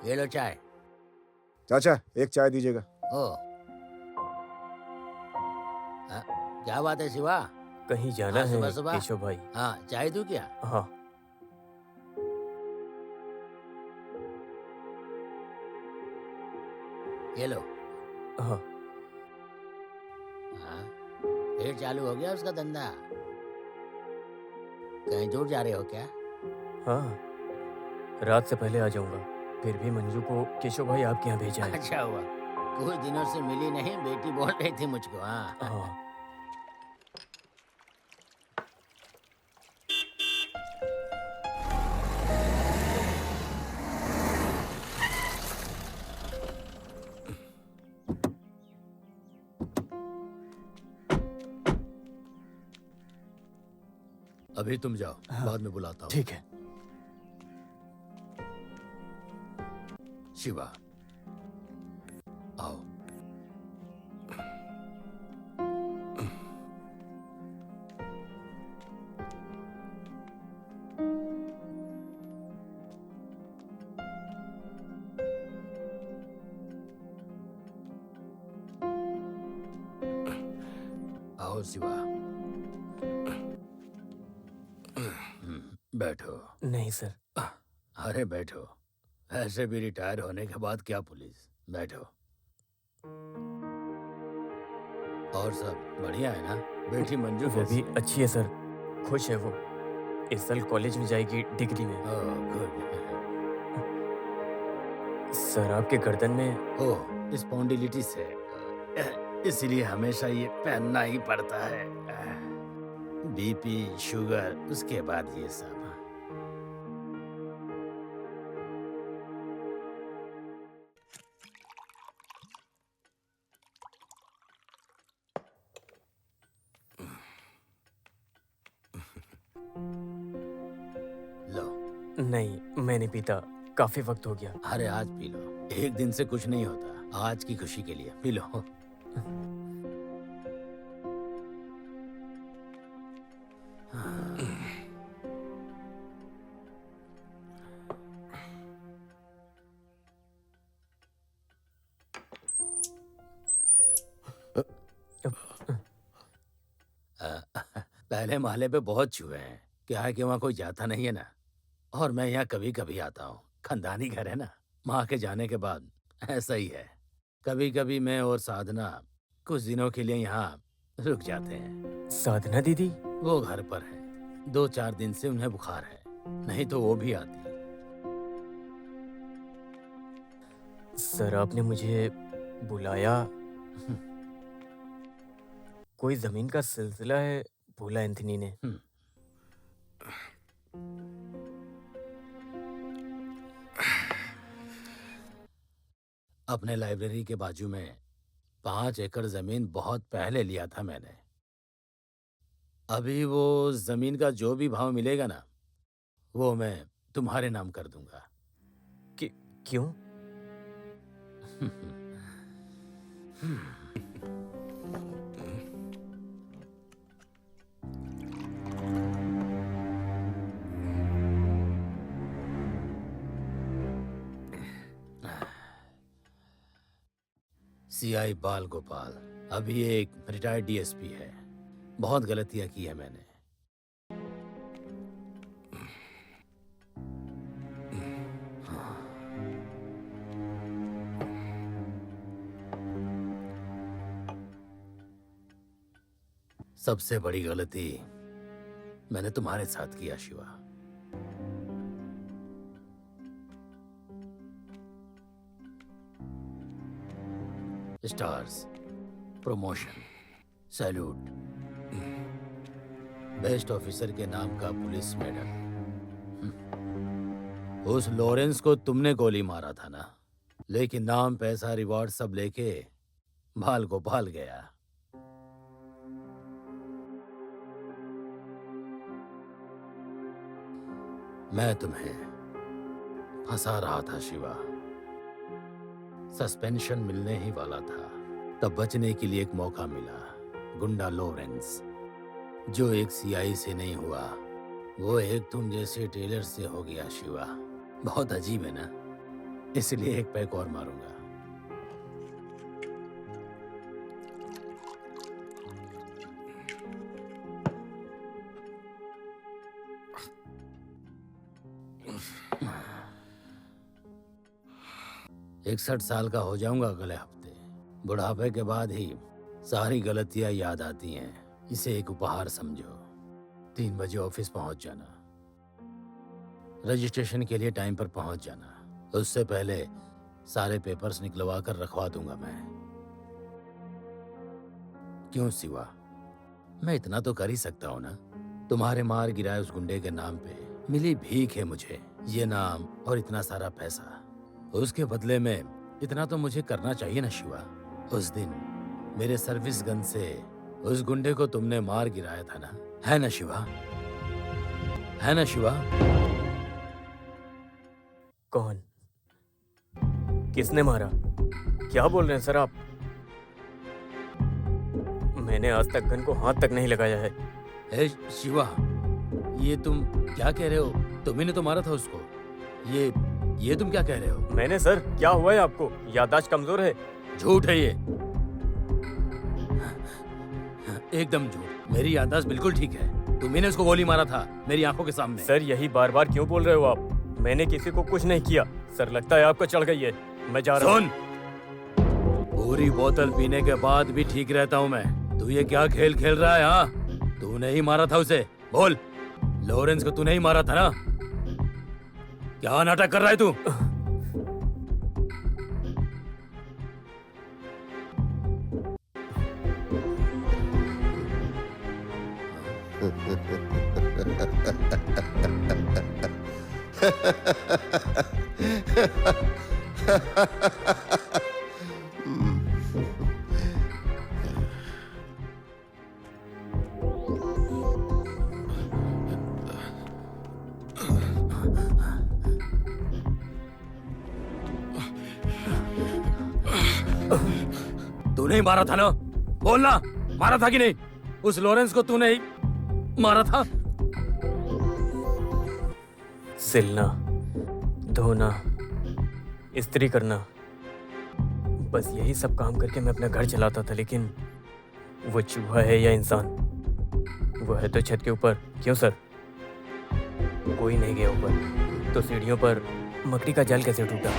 ये लो चाय। चाचा एक चाय दीजिएगा। ओ हाँ, क्या बात है शिवा? कहीं जाना हाँ है सुबह सुबह। केशव भाई? हाँ चाय दूँ क्या? हाँ। ये लो। हाँ। हाँ फिर चालू हो गया उसका धंधा? कहीं दूर जा रहे हो क्या? हाँ, रात से पहले आ जाऊंगा। फिर भी मंजू को केशव भाई आपके यहाँ भेजा है। अच्छा हुआ, कुछ दिनों से मिली नहीं, बेटी बोल रही थी मुझको। हाँ हाँ। अभी तुम जाओ, हाँ, बाद में बुलाता हूँ। ठीक है। शिवा आओ। आओ शिवा। बैठो। नहीं सर। अरे बैठो, ऐसे भी रिटायर होने के बाद क्या पुलिस। बैठो। और सब बढ़िया है ना? बेटी मंजू वो कैसी भी है? अच्छी है सर, खुश है वो। इस साल कॉलेज में जाएगी डिग्री में। Oh good. सर आपके गर्दन में ओह स्पॉन्डिलिटिस है, इसलिए हमेशा ये पहनना ही पड़ता है। बीपी शुगर उसके बाद ये सब। लो। नहीं, मैं नहीं पीता, काफी वक्त हो गया। अरे आज पी लो, एक दिन से कुछ नहीं होता। आज की खुशी के लिए पी लो। पहले महले पे बहुत चूहे हैं। क्या है कि वहाँ कोई जाता नहीं है ना, और मैं यहाँ कभी कभी आता हूँ। खानदानी घर है ना। माँ के जाने के बाद ऐसा ही है। कभी कभी मैं और साधना कुछ दिनों के लिए यहाँ रुक जाते हैं। साधना दीदी? वो घर पर है, 2-4 दिन से उन्हें बुखार है, नहीं तो वो भी आती। सर आपने मुझे बुलाया, कोई जमीन का सिलसिला है बोला एंथनी ने। अपने लाइब्रेरी के बाजू में 5 एकड़ जमीन बहुत पहले लिया था मैंने। अभी वो जमीन का जो भी भाव मिलेगा ना, वो मैं तुम्हारे नाम कर दूंगा। क्यों? सीआई बाल गोपाल अभी एक रिटायर्ड डीएसपी है। बहुत गलतियां की है मैंने। सबसे बड़ी गलती मैंने तुम्हारे साथ किया Shiva. Stars, promotion, salute, best officer के नाम का पुलिस मेडल। उस लॉरेंस को तुमने गोली मारा था ना, लेकिन नाम पैसा रिवॉर्ड सब लेके बाल गोपाल गया। मैं तुम्हें फंसा रहा था शिवा। सस्पेंशन मिलने ही वाला था, तब बचने के लिए एक मौका मिला। गुंडा लॉरेंस, जो एक सीआई से नहीं हुआ, वो एक तुम जैसे टेलर से हो गया शिवा। बहुत अजीब है ना? इसलिए एक पैक और मारूंगा। इकसठ साल का हो जाऊंगा अगले हफ्ते। बुढ़ापे के बाद ही सारी गलतियां याद आती हैं। इसे एक उपहार समझो। 3 बजे ऑफिस पहुंच जाना। रजिस्ट्रेशन के लिए टाइम पर पहुंच जाना। उससे पहले सारे पेपर्स निकलवा कर रखवा दूंगा मैं। क्यों शिवा, मैं इतना तो कर ही सकता हूं ना। तुम्हारे मार गिराए उस गुंडे के नाम पे मिली भीख है मुझे, ये नाम और इतना सारा पैसा। उसके बदले में इतना तो मुझे करना चाहिए ना शिवा। उस दिन मेरे सर्विस गन से उस गुंडे को तुमने मार गिराया था ना, है ना शिवा? है ना शिवा? कौन? किसने मारा? क्या बोल रहे हैं सर आप? मैंने आज तक गन को हाथ तक नहीं लगाया है। ए शिवा, ये तुम क्या कह रहे हो? तुम्ही ने तो मारा था उसको। ये तुम क्या कह रहे हो? मैंने सर, क्या हुआ है आपको? याददाश्त कमजोर है। झूठ है ये, एकदम झूठ। मेरी याददाश्त बिल्कुल ठीक है। तुम्ही ने उसको गोली मारा था मेरी आंखों के सामने। सर यही बार बार क्यों बोल रहे हो आप? मैंने किसी को कुछ नहीं किया। सर लगता है आपको चढ़ गई है। मैं जा रहा हूँ। सुन, पूरी बोतल पीने के बाद भी ठीक रहता हूँ मैं। तू ये क्या खेल खेल रहा है? हाँ, तूने ही मारा था उसे। बोल, लॉरेंस को तूने ही मारा था ना? क्या नाटक कर रहा है तू? तूने ही मारा था ना? बोलना, मारा था कि नहीं? उस लॉरेंस को तूने ही मारा था? सिलना, धोना, इस्त्री करना, बस यही सब काम करके मैं अपना घर चलाता था। लेकिन वो चूहा है या इंसान? वो है तो छत के ऊपर। क्यों सर? कोई नहीं गया ऊपर, तो सीढ़ियों पर मकड़ी का जाल कैसे टूटा?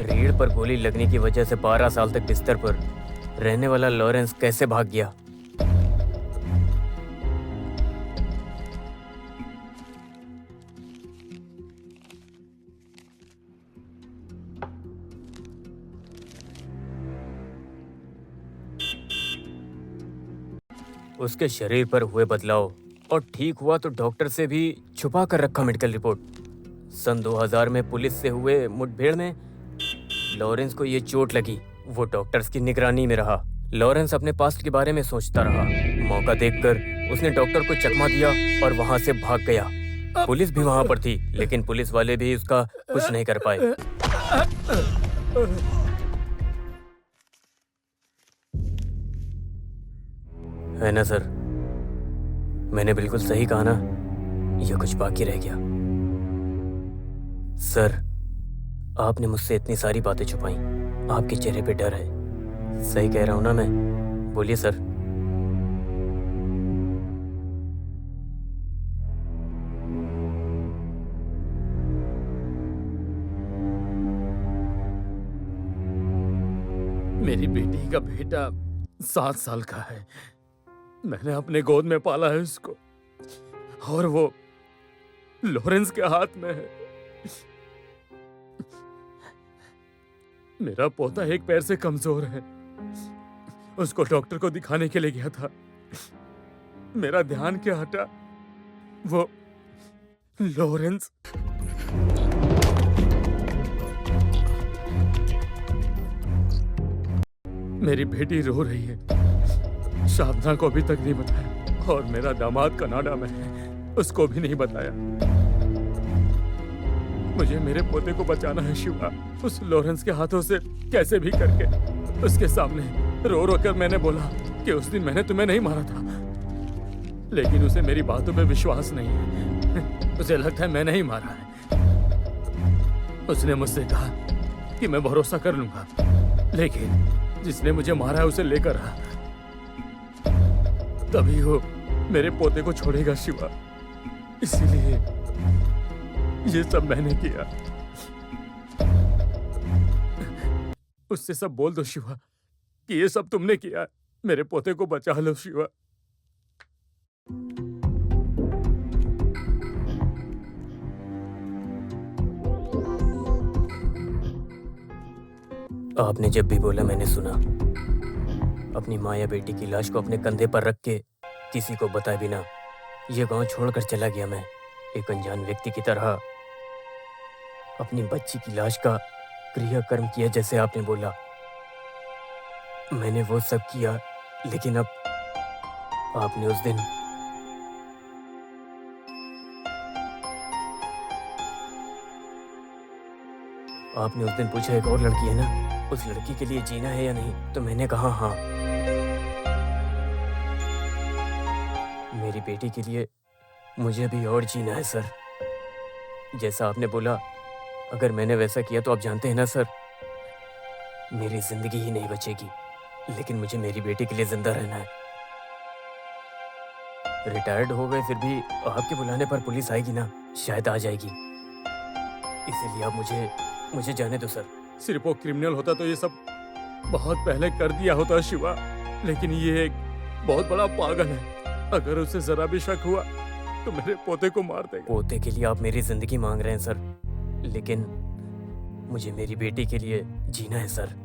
रीढ़ पर गोली लगने की वजह से 12 साल तक बिस्तर पर रहने वाला लॉरेंस कैसे भाग गया? उसके शरीर पर हुए बदलाव, और ठीक हुआ तो डॉक्टर से भी छुपा कर रखा मेडिकल रिपोर्ट। सन 2000 में पुलिस से हुए मुठभेड़ में लॉरेंस को ये चोट लगी। वो डॉक्टर्स की निगरानी में रहा। लॉरेंस अपने पास्ट के बारे में सोचता रहा। मौका देखकर उसने डॉक्टर को चकमा दिया और वहां से भाग गया। पुलिस भी वहां पर थी, लेकिन पुलिस वाले भी उसका कुछ नहीं कर पाए। है ना सर? मैंने बिल्कुल सही कहा ना? या कुछ बाकी रह गया? सर, आपने मुझसे इतनी सारी बातें छुपाई। आपके चेहरे पे डर है। सही कह रहा हूं ना मैं? बोलिए सर। मेरी बेटी का बेटा 7 साल का है। मैंने अपने गोद में पाला है उसको, और वो लॉरेंस के हाथ में है। मेरा पोता एक पैर से कमजोर है। उसको डॉक्टर को दिखाने के लिए गया था। मेरा ध्यान क्या हटा, वो लॉरेंस। मेरी बेटी रो रही है। साधना को अभी तक नहीं बताया, और मेरा दामाद कनाडा में है, उसको भी नहीं बताया। मुझे मेरे पोते को बचाना है शिवा। उस लॉरेंस के हाथों से कैसे भी करके। उसके सामने रो रो कर मैंने बोला कि उस दिन मैंने तुम्हें नहीं मारा था। लेकिन उसे मेरी बातों पे विश्वास नहीं है। उसे लगता है मैंने ही मारा है। उसने मुझसे कहा कि मैं भरोसा कर लूंगा, लेकिन जिसने मुझे मारा है उसे लेकर आ, तभी वो मेरे पोते को छोड़ेगा शिवा। इसीलिए ये सब मैंने किया। उससे सब बोल दो शिवा कि ये सब तुमने किया है। मेरे पोते को बचा लो शिवा। आपने जब भी बोला मैंने सुना। अपनी माँ या बेटी की लाश को अपने कंधे पर रख के किसी को बताए बिना ये गांव छोड़कर चला गया मैं, एक अनजान व्यक्ति की तरह। अपनी बच्ची की लाश का क्रियाकर्म किया जैसे आपने बोला। मैंने वो सब किया, लेकिन अब आपने उस दिन पूछा एक और लड़की है ना, उस लड़की के लिए जीना है या नहीं, तो मैंने कहा हाँ। मेरी बेटी के लिए मुझे भी और जीना है सर। जैसा आपने बोला, अगर मैंने वैसा किया तो आप जानते हैं ना सर, मेरी जिंदगी ही नहीं बचेगी। लेकिन मुझे मेरी बेटी के लिए जिंदा रहना है। रिटायर्ड हो गए फिर भी आपके बुलाने पर पुलिस आएगी ना, शायद आ जाएगी। इसीलिए आप मुझे जाने दो सर। सिर्फ वो क्रिमिनल होता तो ये सब बहुत पहले कर दिया होता शिवा, लेकिन ये एक बहुत बड़ा पागल है। अगर उसे जरा भी शक हुआ तो मेरे पोते को मार देगा। पोते के लिए आप मेरी जिंदगी मांग रहे हैं सर, लेकिन मुझे मेरी बेटी के लिए जीना है सर।